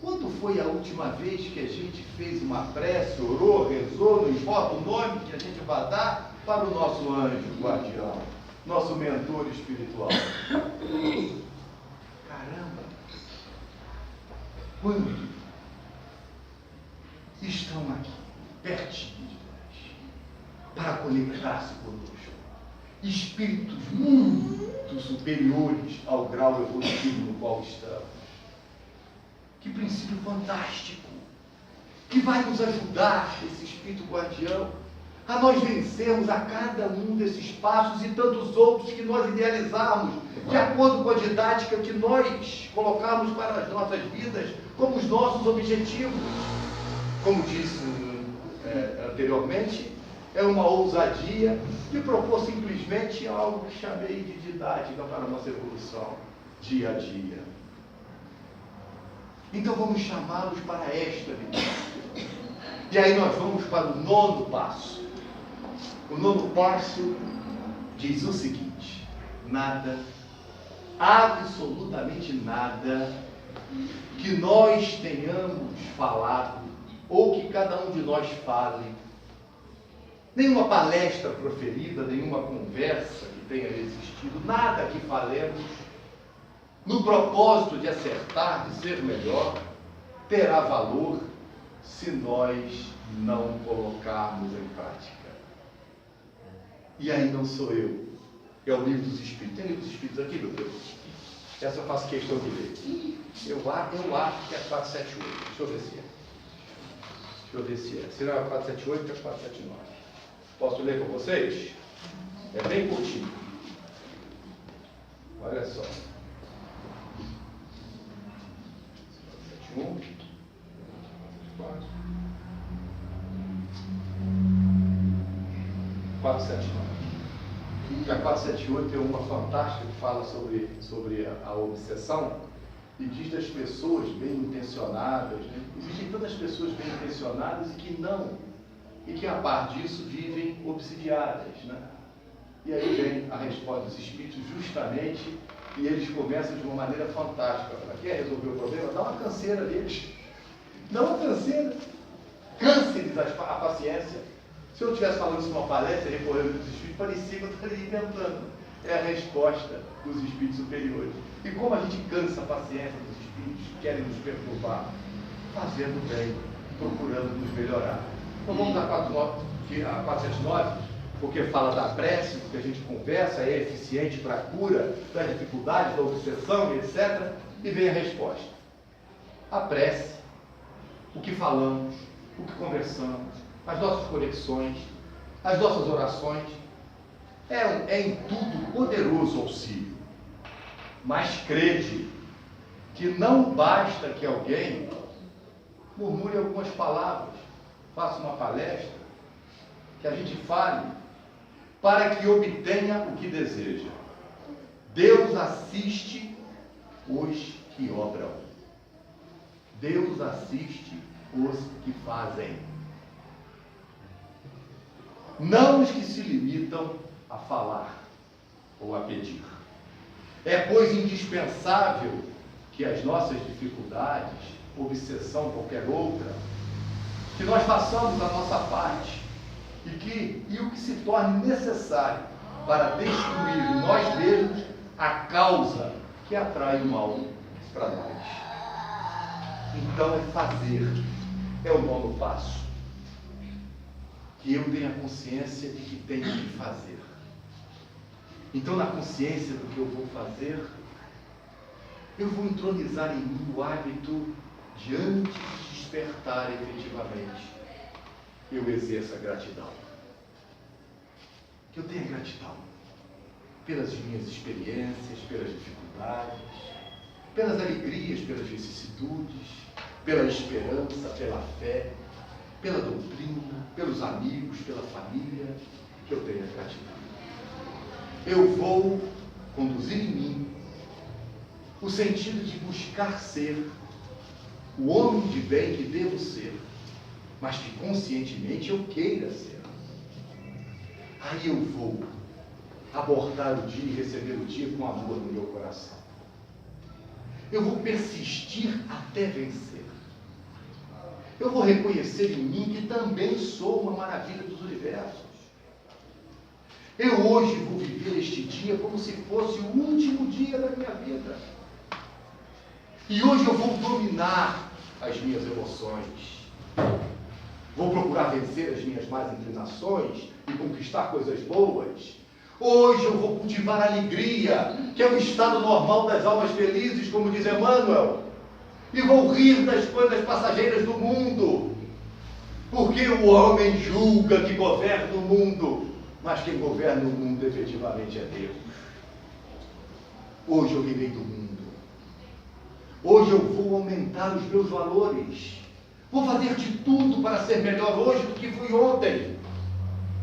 quando foi a última vez que a gente fez uma prece, orou, rezou, não importa o nome que a gente vai dar, para o nosso anjo guardião, nosso mentor espiritual? Caramba! Quando estão aqui, pertinho de nós, para conectar-se conosco, espíritos muito superiores ao grau evolutivo no qual estamos. Que princípio fantástico, que vai nos ajudar, esse espírito guardião, a nós vencermos a cada um desses passos e tantos outros que nós idealizarmos, de acordo com a didática que nós colocarmos para as nossas vidas, como os nossos objetivos. Como disse anteriormente, é uma ousadia de propor simplesmente algo que chamei de didática para a nossa evolução dia a dia. Então vamos chamá-los para esta vida. E aí nós vamos para o 9º passo. O 9º passo diz o seguinte: nada, absolutamente nada, que nós tenhamos falado, ou que cada um de nós fale, nenhuma palestra proferida, nenhuma conversa que tenha existido, nada que falemos, no propósito de acertar, de ser melhor, terá valor, se nós não colocarmos em prática. E aí não sou eu. É o livro dos Espíritos. Tem livro dos Espíritos aqui, meu Deus? Essa eu faço questão de ler. Eu acho que é 478. Deixa eu ver se é. Deixa eu ver se é. Se não é 478, é 479. Posso ler com vocês? É bem curtinho. Olha só. 471. 479. A 478 é uma fantástica que fala sobre a obsessão e diz das pessoas bem intencionadas, né? Existem tantas pessoas bem intencionadas e que a par disso vivem obsidiadas, né? E aí vem a resposta dos Espíritos justamente, e eles começam de uma maneira fantástica. Quer resolver o problema? Dá uma canseira neles. Dá uma canseira. Canse-lhes a paciência. Se eu estivesse falando isso numa palestra, recorrendo dos Espíritos, parecia que eu estaria inventando. É a resposta dos Espíritos superiores. E como a gente cansa a paciência dos Espíritos, que querem nos perturbar? Fazendo bem, procurando nos melhorar. Então vamos a 479, porque fala da prece, porque a gente conversa, é eficiente para a cura das dificuldades, da obsessão, etc. E vem a resposta. A prece, o que falamos, o que conversamos, as nossas conexões, as nossas orações, é em tudo poderoso auxílio. Mas crede que não basta que alguém murmure algumas palavras, faça uma palestra, que a gente fale, para que obtenha o que deseja. Deus assiste os que obram. Deus assiste os que fazem. Não os que se limitam a falar ou a pedir. É, pois, indispensável que as nossas dificuldades, obsessão, qualquer outra, que nós façamos a nossa parte e o que se torne necessário para destruir em nós mesmos a causa que atrai o mal para nós. Então é fazer, é o nono passo. Que eu tenha consciência de que tenho que fazer. Então, na consciência do que eu vou fazer, eu vou entronizar em mim o hábito de, antes de despertar efetivamente, eu exerça gratidão. Que eu tenha gratidão pelas minhas experiências, pelas dificuldades, pelas alegrias, pelas vicissitudes, pela esperança, pela fé, pela doutrina, pelos amigos, pela família, que eu tenha gratidão. Eu vou conduzir em mim o sentido de buscar ser o homem de bem que devo ser, mas que conscientemente eu queira ser. Aí eu vou abordar o dia e receber o dia com amor no meu coração. Eu vou persistir até vencer. Eu vou reconhecer em mim que também sou uma maravilha dos universos. Eu hoje vou viver este dia como se fosse o último dia da minha vida. E hoje eu vou dominar as minhas emoções. Vou procurar vencer as minhas más inclinações e conquistar coisas boas. Hoje eu vou cultivar a alegria, que é o estado normal das almas felizes, como diz Emmanuel. E vou rir das coisas passageiras do mundo. Porque o homem julga que governa o mundo, mas quem governa o mundo efetivamente é Deus. Hoje eu rirei do mundo. Hoje eu vou aumentar os meus valores. Vou fazer de tudo para ser melhor hoje do que fui ontem.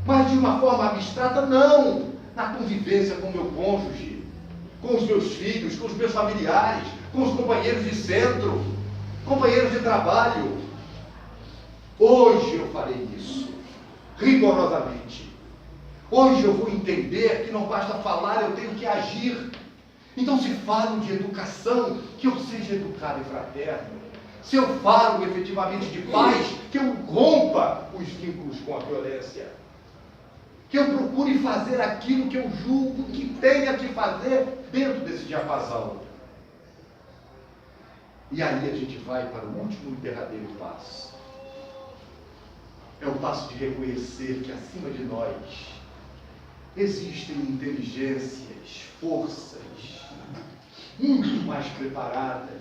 Mas de uma forma abstrata, não. Na convivência com o meu cônjuge, com os meus filhos, com os meus familiares, com os companheiros de centro, companheiros de trabalho. Hoje eu farei isso, rigorosamente. Hoje eu vou entender que não basta falar, eu tenho que agir. Então, se falo de educação, que eu seja educado e fraterno. Se eu falo efetivamente de paz, que eu rompa os vínculos com a violência. Que eu procure fazer aquilo que eu julgo que tenha que fazer dentro desse diapasão. E aí a gente vai para o último e derradeiro passo. é o passo de reconhecer que acima de nós existem inteligências, forças muito mais preparadas,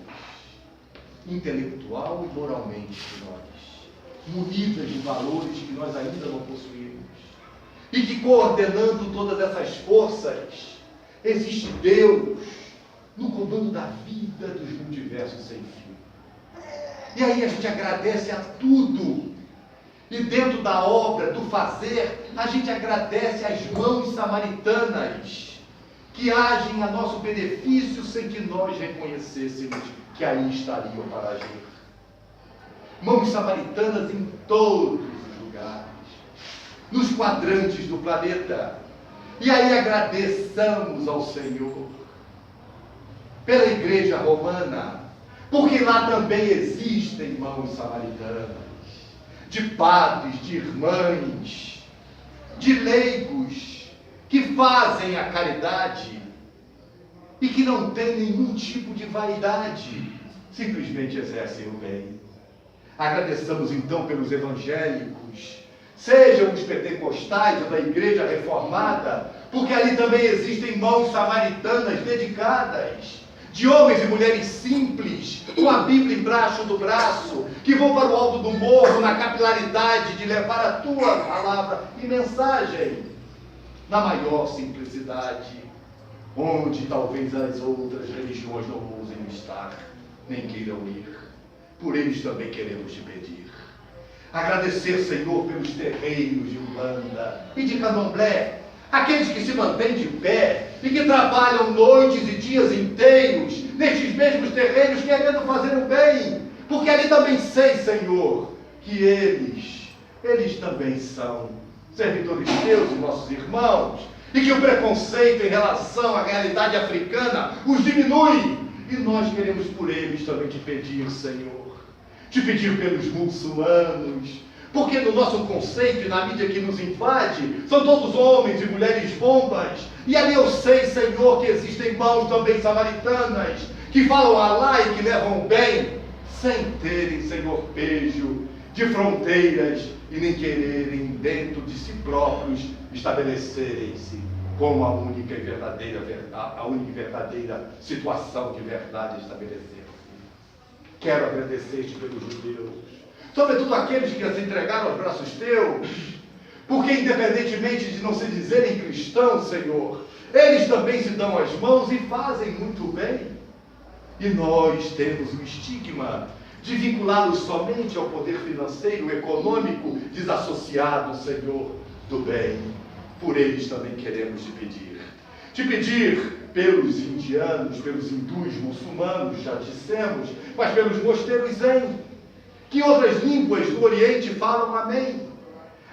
intelectual e moralmente que nós, munidas de valores que nós ainda não possuímos, e que coordenando todas essas forças, existe Deus no comando da vida dos multiversos sem fim. E aí a gente agradece a tudo. E dentro da obra, do fazer, a gente agradece às mãos samaritanas que agem a nosso benefício sem que nós reconhecêssemos que aí estariam para agir. Mãos samaritanas em todos os lugares, nos quadrantes do planeta. E aí agradeçamos ao Senhor pela Igreja Romana, porque lá também existem mãos samaritanas, de padres, de irmãs, de leigos, que fazem a caridade e que não têm nenhum tipo de vaidade, simplesmente exercem o bem. Agradeçamos então pelos evangélicos, sejam os pentecostais ou da Igreja Reformada, porque ali também existem mãos samaritanas dedicadas, de homens e mulheres simples, com a Bíblia embaixo do braço, que vão para o alto do morro na capilaridade de levar a tua palavra e mensagem na maior simplicidade, onde talvez as outras religiões não ousem estar, nem queiram ir. Por eles também queremos te pedir. Agradecer, Senhor, pelos terreiros de Umbanda e de Candomblé, aqueles que se mantêm de pé e que trabalham noites e dias inteiros nestes mesmos terreiros querendo fazer o bem, porque ali também sei, Senhor, que eles também são servidores teus e nossos irmãos, e que o preconceito em relação à realidade africana os diminui, e nós queremos por eles também te pedir, Senhor, te pedir pelos muçulmanos, porque no nosso conceito e na mídia que nos invade, são todos homens e mulheres bombas, e ali eu sei, Senhor, que existem mãos também samaritanas, que falam Alá e que levam o bem, sem terem, Senhor, pejo de fronteiras e nem quererem dentro de si próprios estabelecerem-se como a única e verdadeira situação de verdade estabelecer-se. Quero agradecer-te pelos judeus, sobretudo aqueles que se entregaram aos braços teus, porque independentemente de não se dizerem cristãos, Senhor, eles também se dão as mãos e fazem muito bem. E nós temos o estigma de vinculá-los somente ao poder financeiro, econômico, desassociado, Senhor, do bem. Por eles também queremos te pedir. Te pedir pelos indianos, pelos hindus, muçulmanos, já dissemos, mas pelos mosteiros zen, que em outras línguas do Oriente falam amém.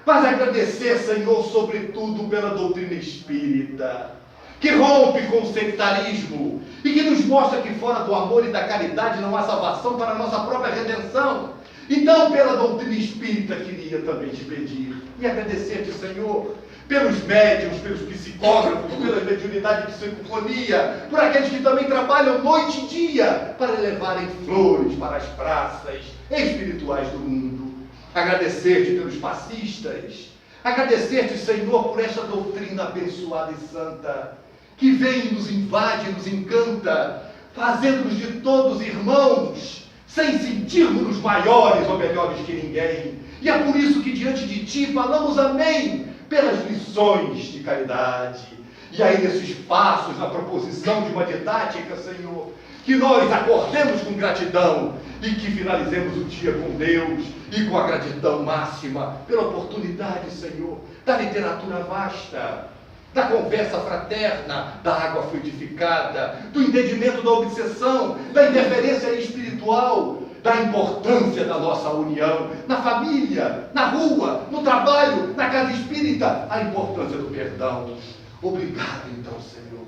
Mas agradecer, Senhor, sobretudo pela doutrina espírita, que rompe com o sectarismo e que nos mostra que fora do amor e da caridade não há salvação para a nossa própria redenção. Então, pela doutrina espírita, queria também te pedir e agradecer-te, Senhor, pelos médiuns, pelos psicógrafos, pela mediunidade de psicofonia, por aqueles que também trabalham noite e dia para levarem flores para as praças espirituais do mundo. Agradecer-te pelos passistas, agradecer-te, Senhor, por esta doutrina abençoada e santa, que vem e nos invade, nos encanta, fazendo-nos de todos irmãos, sem sentirmos-nos maiores ou melhores que ninguém. E é por isso que diante de ti falamos amém, pelas lições de caridade. E aí nesses passos, na proposição de uma didática, Senhor, que nós acordemos com gratidão e que finalizemos o dia com Deus e com a gratidão máxima pela oportunidade, Senhor, da literatura vasta, da conversa fraterna, da água fluidificada, do entendimento da obsessão, da interferência espiritual, da importância da nossa união na família, na rua, no trabalho, na casa espírita, a importância do perdão. Obrigado, então, Senhor,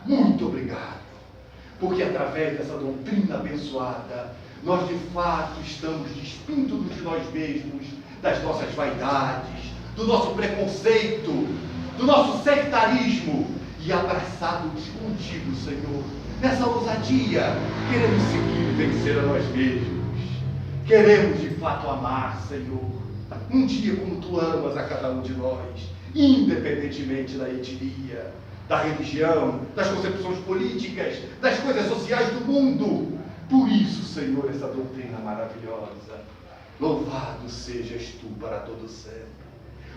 muito obrigado, porque através dessa doutrina abençoada, nós de fato estamos despindo-nos de nós mesmos, das nossas vaidades, do nosso preconceito, do nosso sectarismo e abraçados contigo, Senhor. Nessa ousadia, queremos seguir e vencer a nós mesmos. Queremos de fato amar, Senhor. Um dia como tu amas a cada um de nós, independentemente da etnia, da religião, das concepções políticas, das coisas sociais do mundo. Por isso, Senhor, essa doutrina maravilhosa. Louvado sejas tu para todo sempre.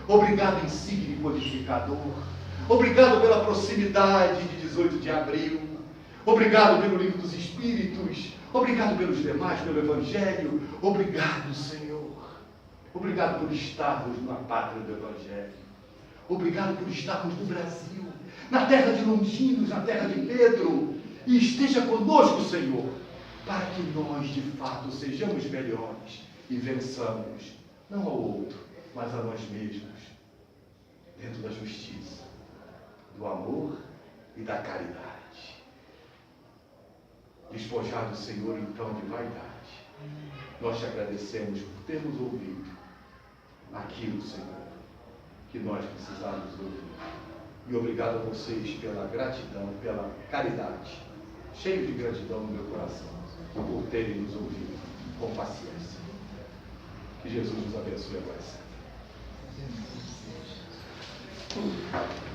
Obrigado, insígne codificador. Obrigado pela proximidade de 18 de abril. Obrigado pelo livro dos Espíritos. Obrigado pelos demais, pelo Evangelho. Obrigado, Senhor. Obrigado por estarmos na pátria do Evangelho. Obrigado por estarmos no Brasil, na terra de Longinos, na terra de Pedro. E esteja conosco, Senhor, para que nós, de fato, sejamos melhores e vençamos, não ao outro, mas a nós mesmos, dentro da justiça, do amor e da caridade. Despojado, Senhor, então, de vaidade, nós te agradecemos por termos ouvido aquilo, Senhor, que nós precisávamos ouvir. E obrigado a vocês pela gratidão, pela caridade, cheio de gratidão no meu coração, por terem nos ouvido com paciência. Que Jesus nos abençoe agora sempre.